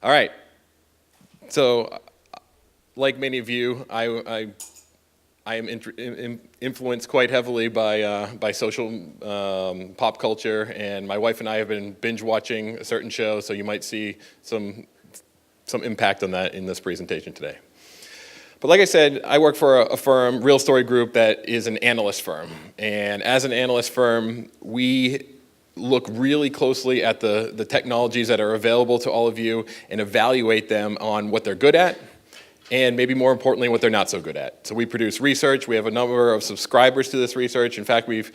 All right. So, like many of you, I am influenced quite heavily by social pop culture, and my wife and I have been binge watching a certain show, so you might see some impact on that in this presentation today. But like I said, I work for a firm, Real Story Group, that is an analyst firm. And as an analyst firm, we look really closely at the technologies that are available to all of you and evaluate them on what they're good at, and maybe more importantly, what they're not so good at. So we produce research. We have a number of subscribers to this research. In fact, we've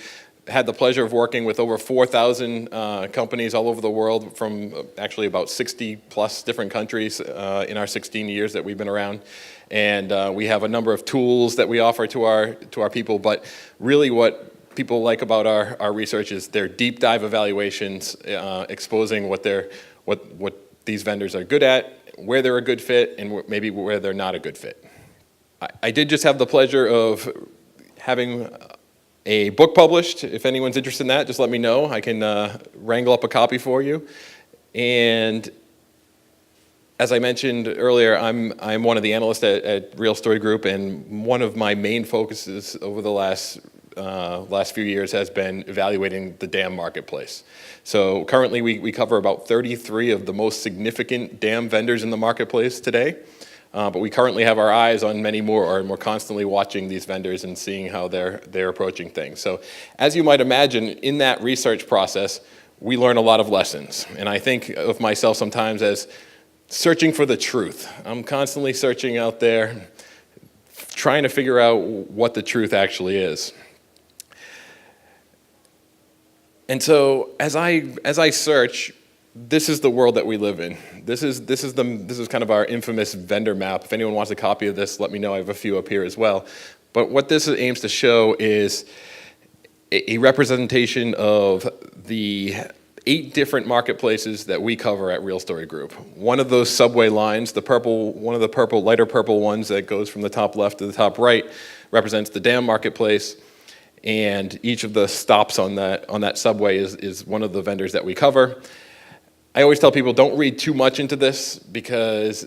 had the pleasure of working with over 4,000 companies all over the world from actually about 60 plus different countries in our 16 years that we've been around. And we have a number of tools that we offer to our people, but really what people like about our research is their deep dive evaluations, exposing what these vendors are good at, where they're a good fit, and maybe where they're not a good fit. I did just have the pleasure of having a book published. If anyone's interested in that, just let me know. I can wrangle up a copy for you. And as I mentioned earlier, I'm one of the analysts at Real Story Group, and one of my main focuses over the last few years has been evaluating the DAM marketplace. So currently we cover about 33 of the most significant DAM vendors in the marketplace today, but we currently have our eyes on many more, and we're constantly watching these vendors and seeing how they're approaching things. So as you might imagine, in that research process, we learn a lot of lessons. And I think of myself sometimes as searching for the truth. I'm constantly searching out there, trying to figure out what the truth actually is. And so as I search, this is the world that we live in. This is kind of our infamous vendor map. If anyone wants a copy of this, let me know. I have a few up here as well. But what this aims to show is a representation of the 8 different marketplaces that we cover at Real Story Group. One of those subway lines, one of the lighter purple ones that goes from the top left to the top right, represents the DAM marketplace. And each of the stops on that subway is one of the vendors that we cover. I always tell people, don't read too much into this, because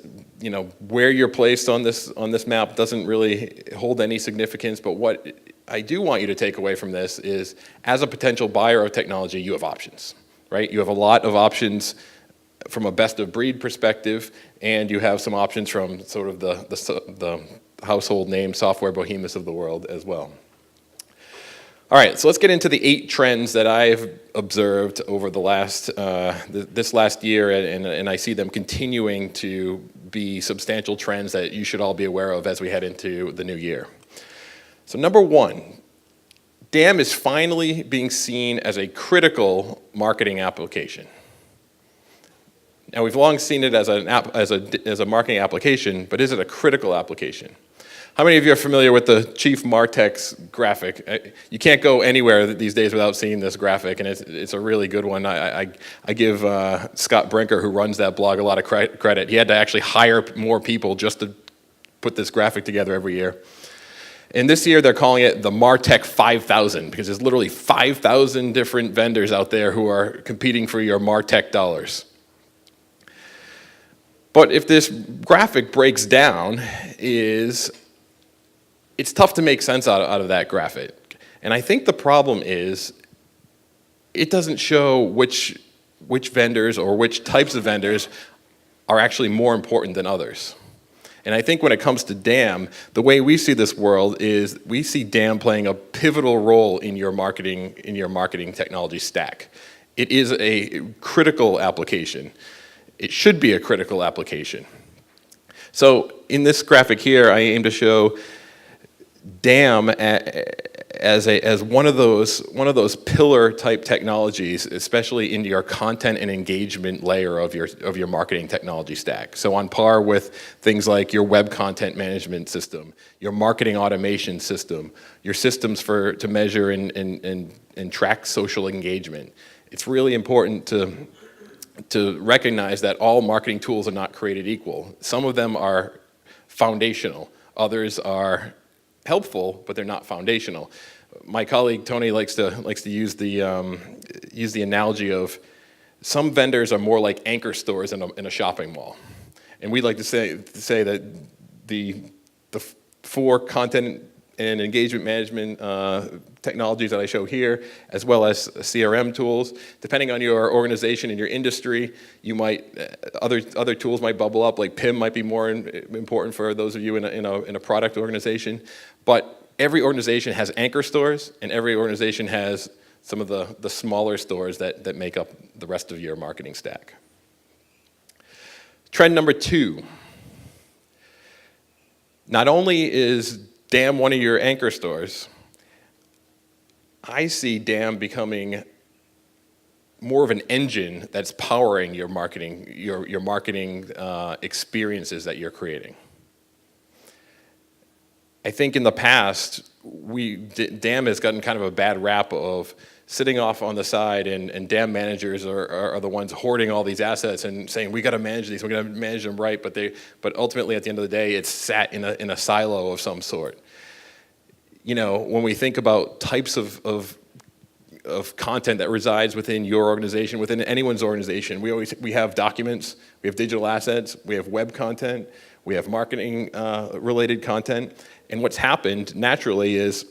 where you're placed on this map doesn't really hold any significance. But what I do want you to take away from this is, as a potential buyer of technology, you have options, right? You have a lot of options from a best of breed perspective, and you have some options from sort of the household name software behemoths of the world as well. All right, so let's get into the 8 trends that I've observed over this last year, and I see them continuing to be substantial trends that you should all be aware of as we head into the new year. So number 1, DAM is finally being seen as a critical marketing application. Now, we've long seen it as a marketing application, but is it a critical application? How many of you are familiar with the Chief Martech's graphic? You can't go anywhere these days without seeing this graphic, and it's a really good one. I give Scott Brinker, who runs that blog, a lot of credit. He had to actually hire more people just to put this graphic together every year. And this year they're calling it the Martech 5,000, because there's literally 5,000 different vendors out there who are competing for your Martech dollars. But if this graphic breaks down, it's tough to make sense out of that graphic. And I think the problem is it doesn't show which vendors or which types of vendors are actually more important than others. And I think when it comes to DAM, the way we see this world is we see DAM playing a pivotal role in your marketing technology stack. It is a critical application. It should be a critical application. So in this graphic here, I aim to show DAM as one of those pillar type technologies, especially into your content and engagement layer of your marketing technology stack. So on par with things like your web content management system, your marketing automation system, your systems to measure and track social engagement. It's really important to recognize that all marketing tools are not created equal. Some of them are foundational. Others are helpful, but they're not foundational. My colleague Tony likes to use the analogy of Some vendors are more like anchor stores in a shopping mall. And we like to say that the four content and engagement management technologies that I show here, as well as CRM tools, depending on your organization and your industry, you might other tools might bubble up. Like PIM might be more important for those of you in a product organization. But every organization has anchor stores, and every organization has some of the smaller stores that make up the rest of your marketing stack. Trend number 2. Not only is DAM one of your anchor stores, I see DAM becoming more of an engine that's powering your marketing, your marketing experiences that you're creating. I think in the past, DAM has gotten kind of a bad rap of sitting off on the side, and DAM managers are the ones hoarding all these assets and saying, we got to manage these, we got to manage them right, but ultimately at the end of the day, it's sat in a silo of some sort. You know, when we think about types of content that resides within your organization, within anyone's organization, we have documents, we have digital assets, we have web content, we have marketing related content, and what's happened naturally is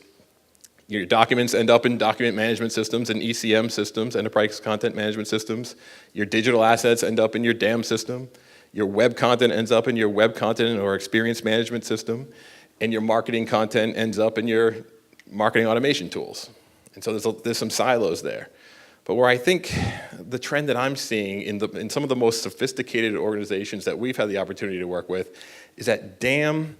your documents end up in document management systems and ECM systems, enterprise content management systems. Your digital assets end up in your DAM system. Your web content ends up in your web content or experience management system. And your marketing content ends up in your marketing automation tools. And so there's some silos there. But where I think the trend that I'm seeing in some of the most sophisticated organizations that we've had the opportunity to work with is that DAM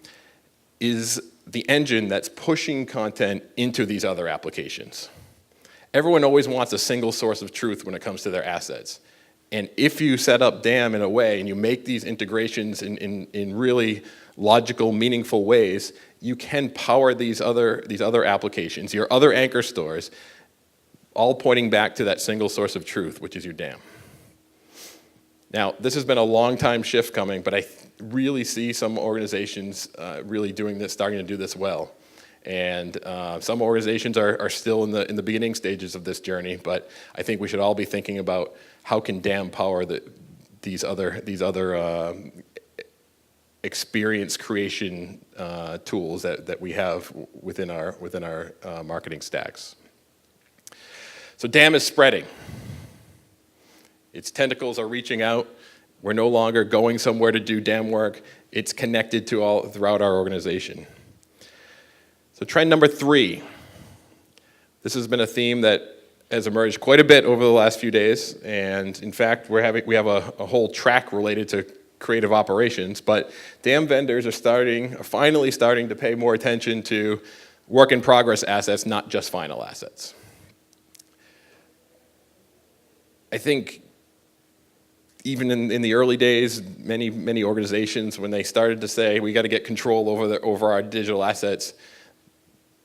is the engine that's pushing content into these other applications. Everyone always wants a single source of truth when it comes to their assets. And if you set up DAM in a way and you make these integrations in really logical, meaningful ways, you can power these other applications, your other anchor stores, all pointing back to that single source of truth, which is your DAM. Now, this has been a long time shift coming, but I really see some organizations really doing this, starting to do this well. And some organizations are still in the beginning stages of this journey, but I think we should all be thinking about how can DAM power these other experience creation tools that we have within our marketing stacks. So DAM is spreading. Its tentacles are reaching out. We're no longer going somewhere to do DAM work. It's connected to all throughout our organization. So trend number 3. This has been a theme that has emerged quite a bit over the last few days, and in fact, we have a whole track related to creative operations. But DAM vendors are finally starting to pay more attention to work in progress assets, not just final assets. I think even in the early days, many organizations, when they started to say we got to get control over our digital assets,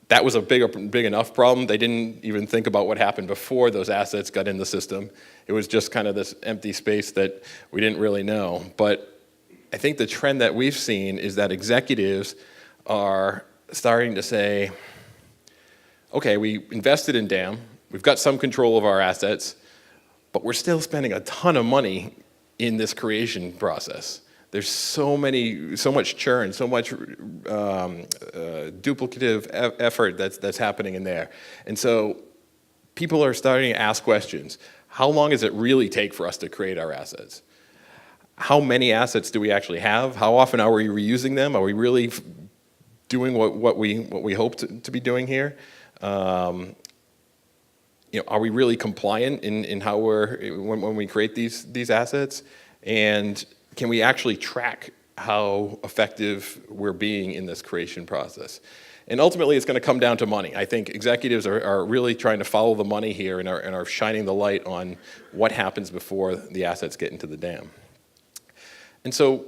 that was a big enough problem. They didn't even think about what happened before those assets got in the system. It was just kind of this empty space that we didn't really know. But I think the trend that we've seen is that executives are starting to say, okay, we invested in DAM, we've got some control of our assets, but we're still spending a ton of money in this creation process. There's so much churn, so much duplicative effort that's happening in there. And so people are starting to ask questions. How long does it really take for us to create our assets? How many assets do we actually have? How often are we reusing them? Are we really doing what we hope to be doing here? Are we really compliant in how when we create these assets? And can we actually track how effective we're being in this creation process? And ultimately, it's going to come down to money. I think executives are really trying to follow the money here and are shining the light on what happens before the assets get into the DAM. And so,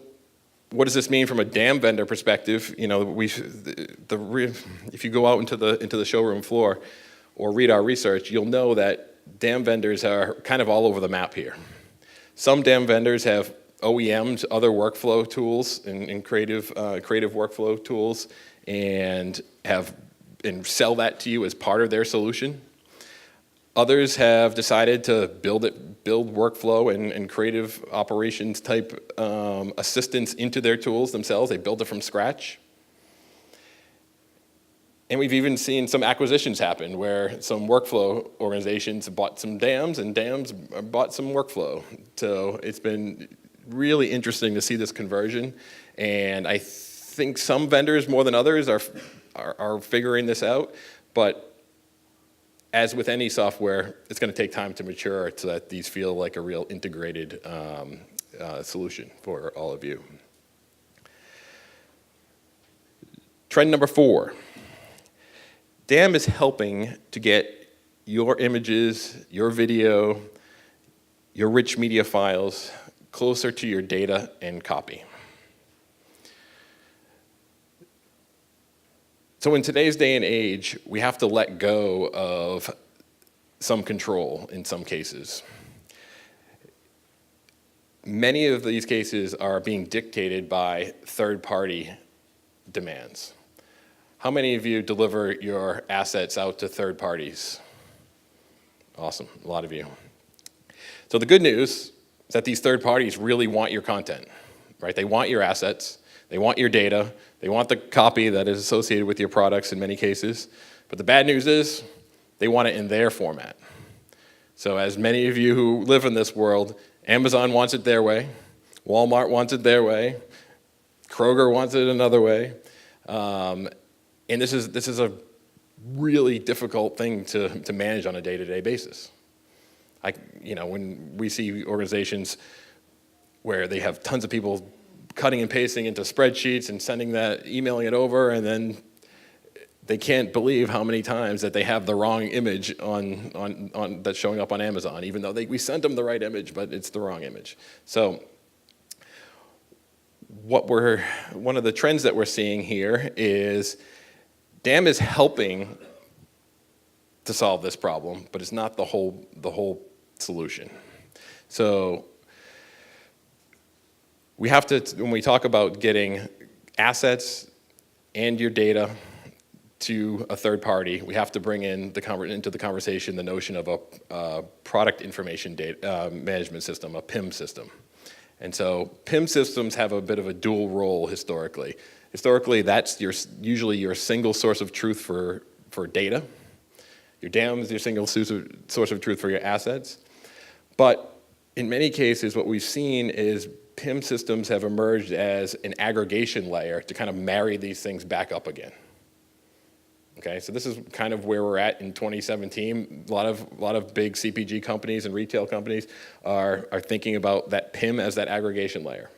what does this mean from a DAM vendor perspective? If you go out into the showroom floor or read our research, you'll know that DAM vendors are kind of all over the map here. Some DAM vendors have OEMs, other workflow tools and creative workflow tools, and sell that to you as part of their solution. Others have decided to build workflow and creative operations type assistance into their tools themselves. They built it from scratch. And we've even seen some acquisitions happen where some workflow organizations bought some dams and dams bought some workflow. So it's been really interesting to see this conversion. And I think some vendors more than others are figuring this out. But as with any software, it's going to take time to mature so that these feel like a real integrated solution for all of you. Trend number 4. DAM is helping to get your images, your video, your rich media files closer to your data and copy. So in today's day and age, we have to let go of some control in some cases. Many of these cases are being dictated by third-party demands. How many of you deliver your assets out to third parties? Awesome, a lot of you. So the good news is that these third parties really want your content, right? They want your assets, they want your data, they want the copy that is associated with your products in many cases. But the bad news is they want it in their format. So as many of you who live in this world, Amazon wants it their way, Walmart wants it their way, Kroger wants it another way. And this is a really difficult thing to manage on a day-to-day basis. When we see organizations where they have tons of people cutting and pasting into spreadsheets and emailing it over, and then they can't believe how many times that they have the wrong image on that's showing up on Amazon, even though we sent them the right image, but it's the wrong image. So one of the trends that we're seeing here is DAM is helping to solve this problem, but it's not the whole solution. So we have to, when we talk about getting assets and your data to a third party, we have to bring into the conversation the notion of a product information data management system, a PIM system. And so PIM systems have a bit of a dual role historically. Historically, that's usually your single source of truth for data. Your DAM is your single source of truth for your assets. But in many cases, what we've seen is PIM systems have emerged as an aggregation layer to kind of marry these things back up again. Okay, so this is kind of where we're at in 2017. A lot of big CPG companies and retail companies are thinking about that PIM as that aggregation layer.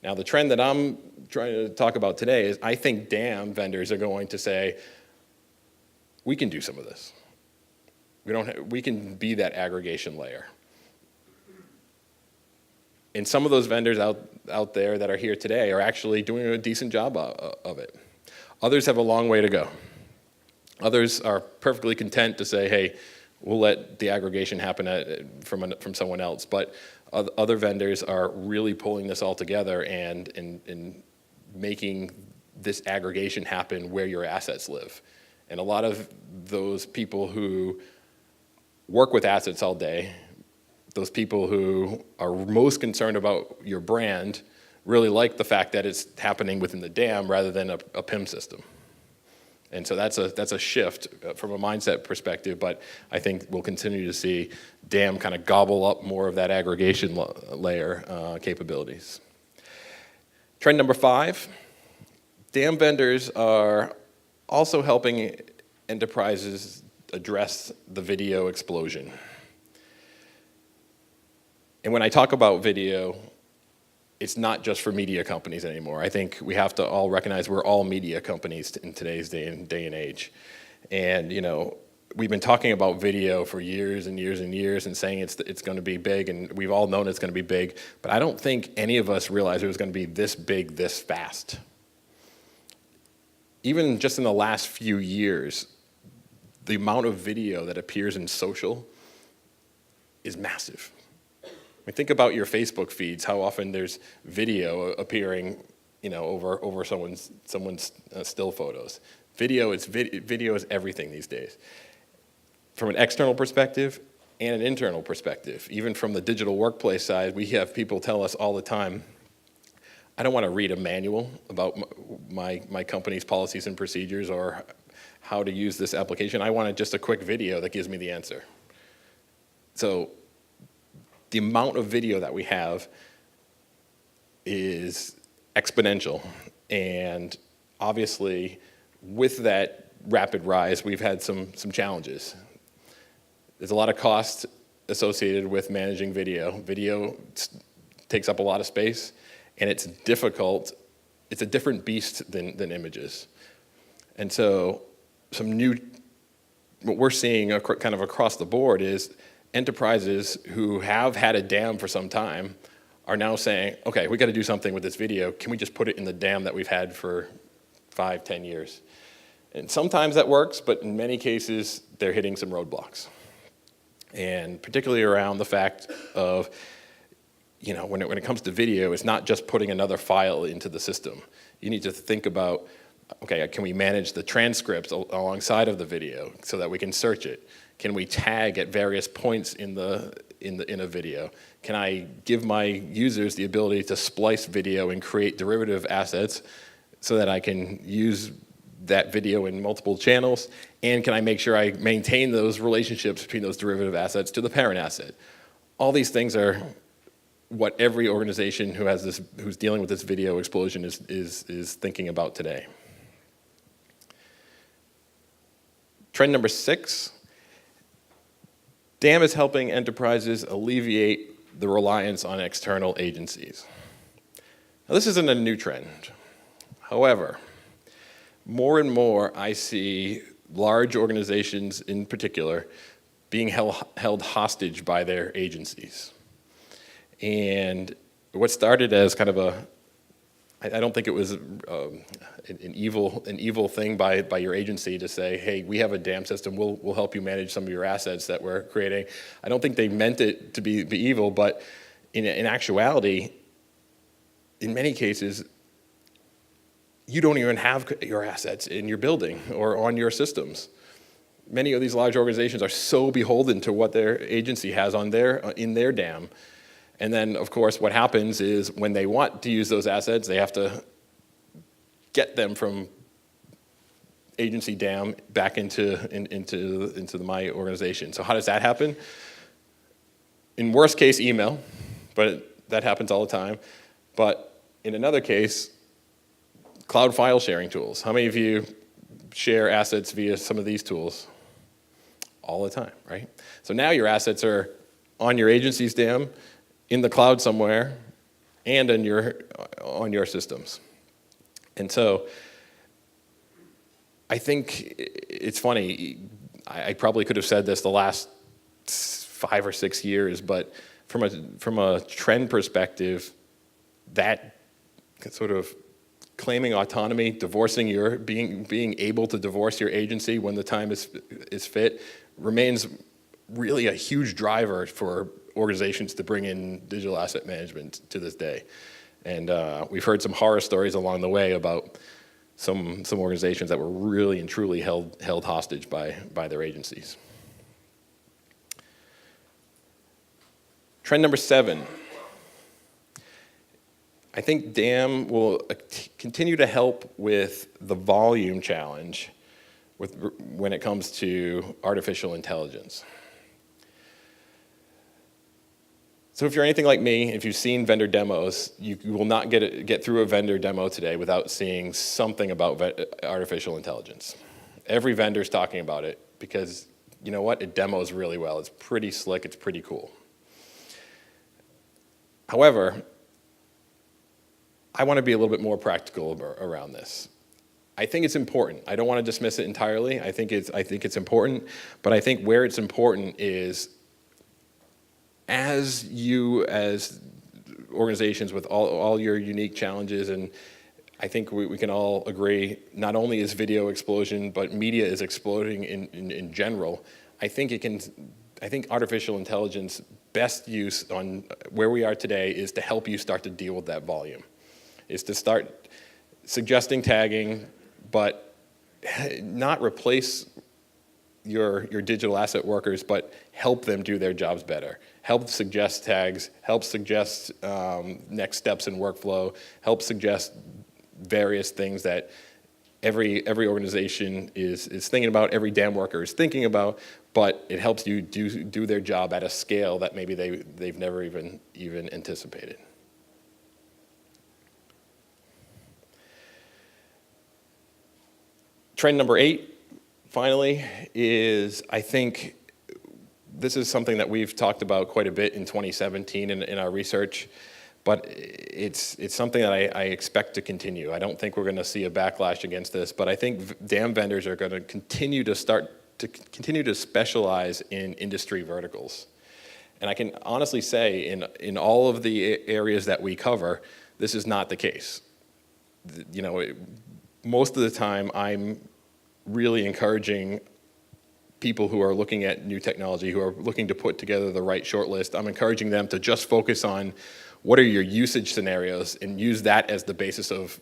Now, the trend that I'm trying to talk about today is I think DAM vendors are going to say, we can do some of this. We can be that aggregation layer. And some of those vendors out there that are here today are actually doing a decent job of it. Others have a long way to go. Others are perfectly content to say, hey, we'll let the aggregation happen from someone else. But other vendors are really pulling this all together and making this aggregation happen where your assets live. And a lot of those people who work with assets all day, those people who are most concerned about your brand, really like the fact that it's happening within the DAM rather than a PIM system. And so that's a shift from a mindset perspective, but I think we'll continue to see DAM kind of gobble up more of that aggregation layer capabilities. Trend number 5, DAM vendors are also helping enterprises address the video explosion. And when I talk about video, it's not just for media companies anymore. I think we have to all recognize we're all media companies in today's day and age. And we've been talking about video for years and years and years and saying it's going to be big, and we've all known it's going to be big, but I don't think any of us realized it was going to be this big, this fast. Even just in the last few years, the amount of video that appears in social is massive. I mean, think about your Facebook feeds, how often there's video appearing, over someone's still photos. Video is everything these days. from an external perspective and an internal perspective. Even from the digital workplace side, we have people tell us all the time, I don't want to read a manual about my company's policies and procedures or how to use this application. I want just a quick video that gives me the answer. So the amount of video that we have is exponential. And obviously, with that rapid rise, we've had some challenges. There's a lot of cost associated with managing video. Video takes up a lot of space, and it's difficult. It's a different beast than images. And so what we're seeing kind of across the board is enterprises who have had a dam for some time are now saying, okay, we got to do something with this video. Can we just put it in the dam that we've had for 5, 10 years? And sometimes that works, but in many cases, they're hitting some roadblocks. And particularly around the fact of, when it comes to video, it's not just putting another file into the system. You need to think about, okay, can we manage the transcripts alongside of the video so that we can search it? Can we tag at various points in a video? Can I give my users the ability to splice video and create derivative assets so that I can use that video in multiple channels? And can I make sure I maintain those relationships between those derivative assets to the parent asset? All these things are what every organization who's dealing with this video explosion is thinking about today. Trend number 6, DAM is helping enterprises alleviate the reliance on external agencies. Now, this isn't a new trend. However, more and more I see large organizations in particular being held hostage by their agencies. And what started as kind of I don't think it was an evil thing by your agency to say, hey, we have a DAM system, we'll help you manage some of your assets that we're creating. I don't think they meant it to be evil, but in actuality, in many cases, you don't even have your assets in your building or on your systems. Many of these large organizations are so beholden to what their agency has in their DAM. And then, of course, what happens is when they want to use those assets, they have to get them from agency DAM back into my organization. So how does that happen? In worst case, email, but that happens all the time. But in another case, cloud file sharing tools. How many of you share assets via some of these tools? All the time, right? So now your assets are on your agency's DAM, in the cloud somewhere, and on your systems. And so I think it's funny, I probably could have said this the last 5 or 6 years, but from a trend perspective, that sort of claiming autonomy, divorcing being able to divorce your agency when the time is fit, remains really a huge driver for organizations to bring in digital asset management to this day. And we've heard some horror stories along the way about some organizations that were really and truly held hostage by their agencies. Trend number 7. I think DAM will continue to help with the volume challenge when it comes to artificial intelligence. So if you're anything like me, if you've seen vendor demos, you will not get through a vendor demo today without seeing something about artificial intelligence. Every vendor's talking about it because, you know what, it demos really well. It's pretty slick, it's pretty cool. However, I want to be a little bit more practical around this. I think it's important. I don't want to dismiss it entirely. I think it's important, but I think where it's important is as organizations with all your unique challenges, and I think we can all agree, not only is video explosion, but media is exploding in general. I think artificial intelligence best use on where we are today is to help you start to deal with that volume. Is to start suggesting tagging, but not replace your digital asset workers, but help them do their jobs better. Help suggest tags, help suggest next steps in workflow, help suggest various things that every organization is thinking about, every DAM worker is thinking about, but it helps you do their job at a scale that maybe they've never even anticipated. Trend number 8, finally, is I think this is something that we've talked about quite a bit in 2017 in our research, but it's something that I expect to continue. I don't think we're going to see a backlash against this, but I think DAM vendors are going to continue to specialize in industry verticals. And I can honestly say in all of the areas that we cover, this is not the case. You know, most of the time I'm really encouraging people who are looking at new technology, who are looking to put together the right shortlist, I'm encouraging them to just focus on what are your usage scenarios and use that as the basis of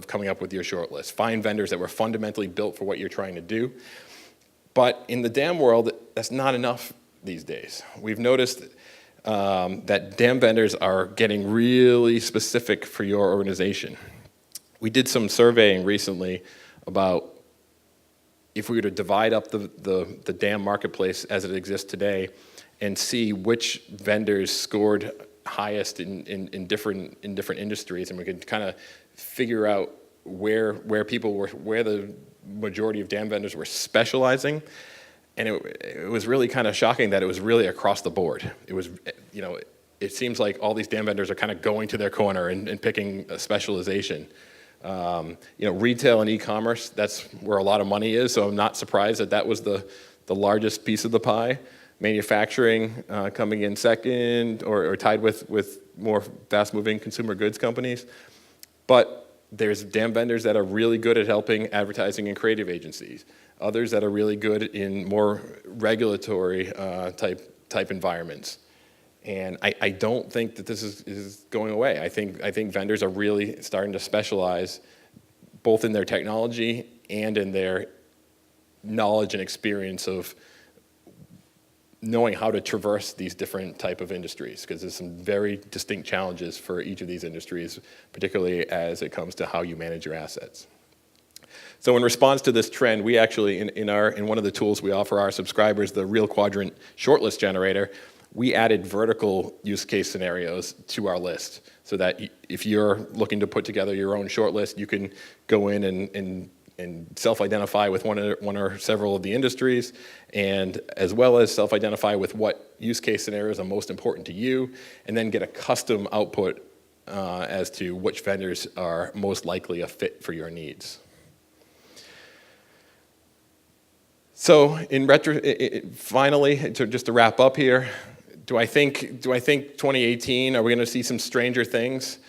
coming up with your shortlist. Find vendors that were fundamentally built for what you're trying to do. But in the DAM world, that's not enough these days. We've noticed that DAM vendors are getting really specific for your organization. We did some surveying recently about if we were to divide up the DAM marketplace as it exists today and see which vendors scored highest in different industries, and we could kind of figure out where the majority of DAM vendors were specializing, and it was really kind of shocking that it was really across the board. It was, you know, it seems like all these DAM vendors are kind of going to their corner and picking a specialization. You know, retail and e-commerce, that's where a lot of money is, so I'm not surprised that was the largest piece of the pie. Manufacturing coming in second, or tied with more fast-moving consumer goods companies. But there's DAM vendors that are really good at helping advertising and creative agencies. Others that are really good in more regulatory type environments. And I don't think that this is going away. I think vendors are really starting to specialize both in their technology and in their knowledge and experience of knowing how to traverse these different type of industries, because there's some very distinct challenges for each of these industries, particularly as it comes to how you manage your assets. So in response to this trend, we actually, in one of the tools we offer our subscribers, the Real Quadrant Shortlist Generator, we added vertical use case scenarios to our list so that if you're looking to put together your own shortlist, you can go in and self-identify with one or several of the industries, and as well as self-identify with what use case scenarios are most important to you, and then get a custom output as to which vendors are most likely a fit for your needs. So finally, just to wrap up here, do I think 2018, are we going to see some stranger things?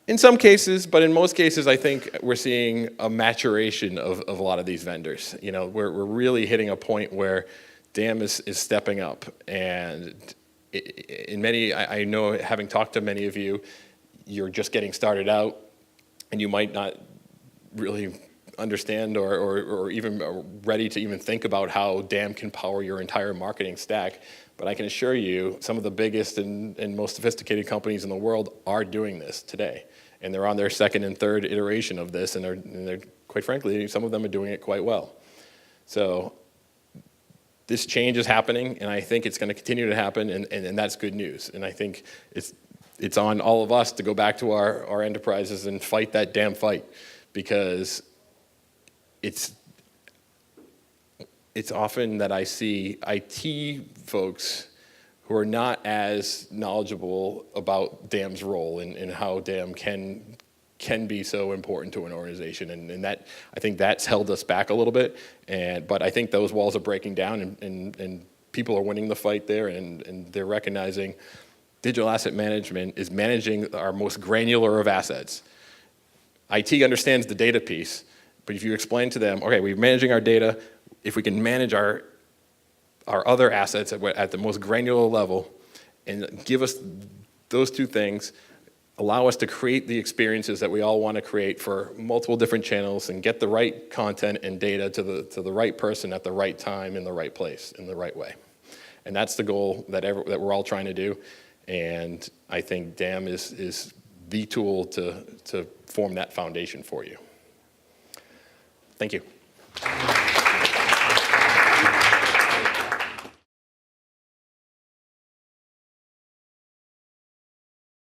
In some cases, but in most cases, I think we're seeing a maturation of a lot of these vendors. You know, we're really hitting a point where DAM is stepping up, and I know, having talked to many of you, you're just getting started out, and you might not really understand or even ready to even think about how DAM can power your entire marketing stack. But I can assure you, some of the biggest and most sophisticated companies in the world are doing this today. And they're on their second and third iteration of this, and they're quite frankly, some of them are doing it quite well. So this change is happening, and I think it's going to continue to happen, and that's good news. And I think it's on all of us to go back to our enterprises and fight that damn fight, because it's often that I see IT folks who are not as knowledgeable about DAM's role and how DAM can be so important to an organization, and that, I think that's held us back a little bit. But I think those walls are breaking down, and people are winning the fight there, and they're recognizing digital asset management is managing our most granular of assets. IT understands the data piece, but if you explain to them, okay, we're managing our data, if we can manage our other assets at the most granular level and give us those two things, allow us to create the experiences that we all want to create for multiple different channels and get the right content and data to the right person at the right time in the right place in the right way. And that's the goal that we're all trying to do. And I think DAM is the tool to form that foundation for you. Thank you.